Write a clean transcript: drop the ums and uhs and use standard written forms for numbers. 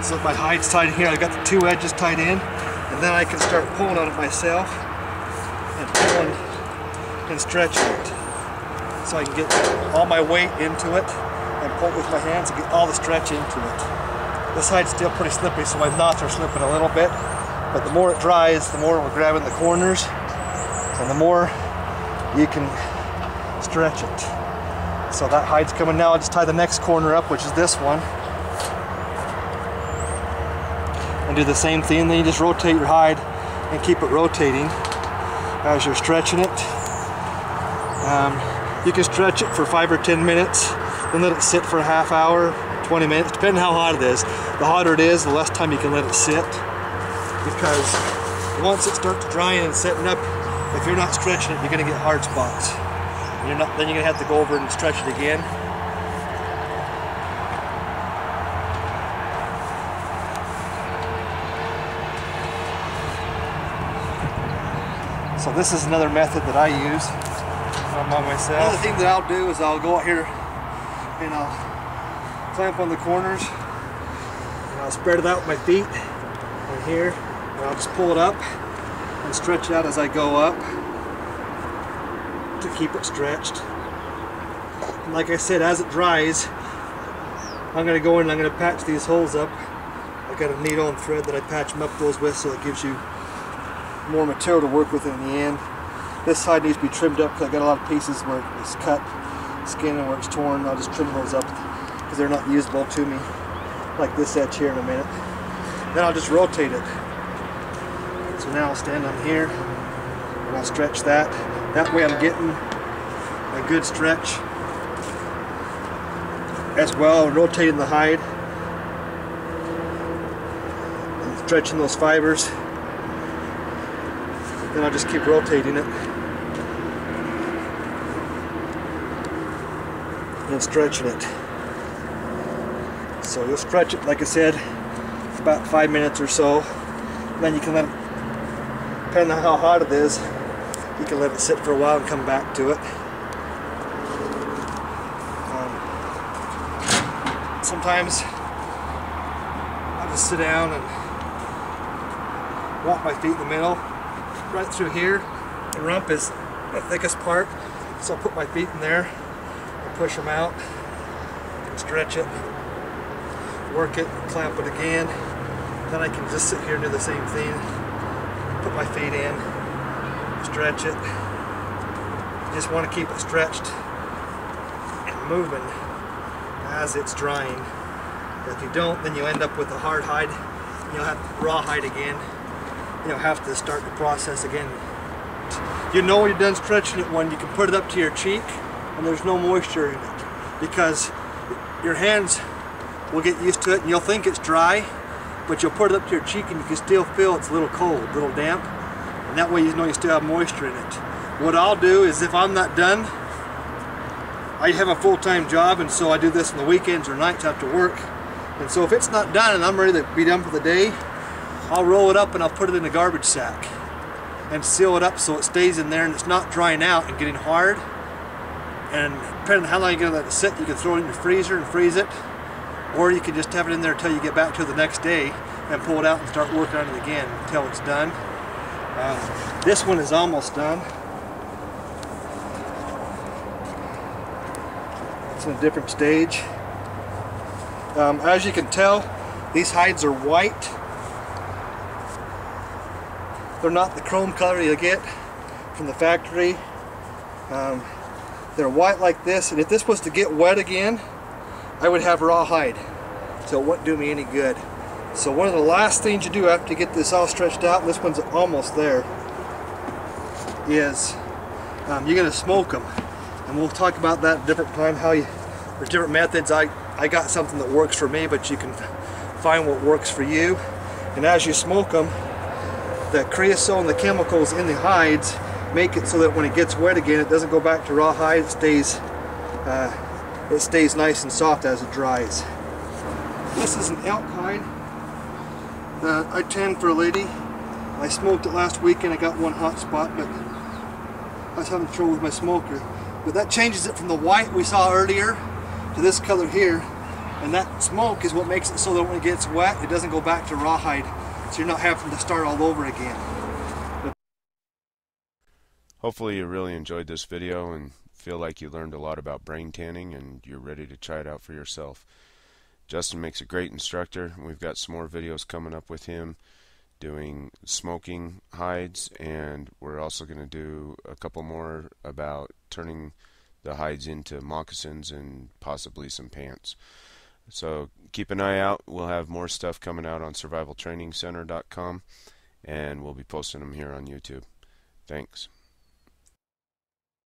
So my hide's tied in here. I've got the two edges tied in, and then I can start pulling on it myself and pulling and stretching it. So I can get all my weight into it and pull it with my hands and get all the stretch into it. This hide's still pretty slippery, so my knots are slipping a little bit, but the more it dries, the more we're grabbing the corners and the more you can stretch it. So that hide's coming now. I'll just tie the next corner up, which is this one, and do the same thing. Then you just rotate your hide and keep it rotating as you're stretching it. You can stretch it for 5 or 10 minutes, then let it sit for a half hour, 20 minutes, depending how hot it is. The hotter it is, the less time you can let it sit, because once it starts drying and setting up, if you're not stretching it, you're going to get hard spots. Then you're going to have to go over and stretch it again. So this is another method that I use by myself. Another thing that I'll do is I'll go out here and I'll clamp on the corners and I'll spread it out with my feet and here, and I'll just pull it up and stretch it out as I go up to keep it stretched. And like I said, as it dries, I'm going to go in and I'm going to patch these holes up. I've got a needle and thread that I patch them up those with, so it gives you more material to work with in the end. This side needs to be trimmed up because I've got a lot of pieces where it's cut skin and where it's torn. I'll just trim those up because they're not usable to me, like this edge here in a minute. Then I'll just rotate it. So now I'll stand on here and I'll stretch that. That way I'm getting a good stretch as well, rotating the hide and stretching those fibers. Then I'll just keep rotating it and stretching it. So you'll stretch it, like I said, for about 5 minutes or so. Then you can let it, depending on how hot it is, you can let it sit for a while and come back to it. Sometimes I'll just sit down and walk my feet in the middle. Right through here, the rump is the thickest part, so I'll put my feet in there and push them out and stretch it, work it, clamp it again. Then I can just sit here and do the same thing, put my feet in, stretch it. You just want to keep it stretched and moving as it's drying. If you don't, then you end up with a hard hide. You'll have raw hide again. You'll have to start the process again. You know when you're done stretching it when you can put it up to your cheek and there's no moisture in it, because your hands will get used to it and you'll think it's dry, but you'll put it up to your cheek and you can still feel it's a little cold, a little damp, and that way you know you still have moisture in it. What I'll do is, if I'm not done, I have a full-time job, and so I do this on the weekends or nights after work, and so if it's not done and I'm ready to be done for the day, I'll roll it up and I'll put it in a garbage sack and seal it up so it stays in there and it's not drying out and getting hard. And depending on how long you're going to let it sit, you can throw it in your freezer and freeze it, or you can just have it in there until you get back to it the next day and pull it out and start working on it again until it's done. This one is almost done. It's in a different stage. As you can tell, these hides are white. They're not the chrome color you get from the factory. They're white like this, and if this was to get wet again, I would have raw hide, so it wouldn't do me any good. So one of the last things you do after you get this all stretched out, and this one's almost there, is you're going to smoke them. And we'll talk about that at a different time, there's different methods. I got something that works for me, but you can find what works for you. And as you smoke them, the creosote and the chemicals in the hides make it so that when it gets wet again, it doesn't go back to raw hide. It stays nice and soft as it dries. This is an elk hide that I tanned for a lady. I smoked it last weekend. I got one hot spot, but I was having trouble with my smoker. But that changes it from the white we saw earlier to this color here. And that smoke is what makes it so that when it gets wet, it doesn't go back to rawhide. So you're not having to start all over again. Hopefully you really enjoyed this video and feel like you learned a lot about brain tanning and you're ready to try it out for yourself. Justin makes a great instructor. We've got some more videos coming up with him doing smoking hides, and we're also going to do a couple more about turning the hides into moccasins and possibly some pants. So keep an eye out. We'll have more stuff coming out on survivaltrainingcenter.com, and we'll be posting them here on YouTube. Thanks.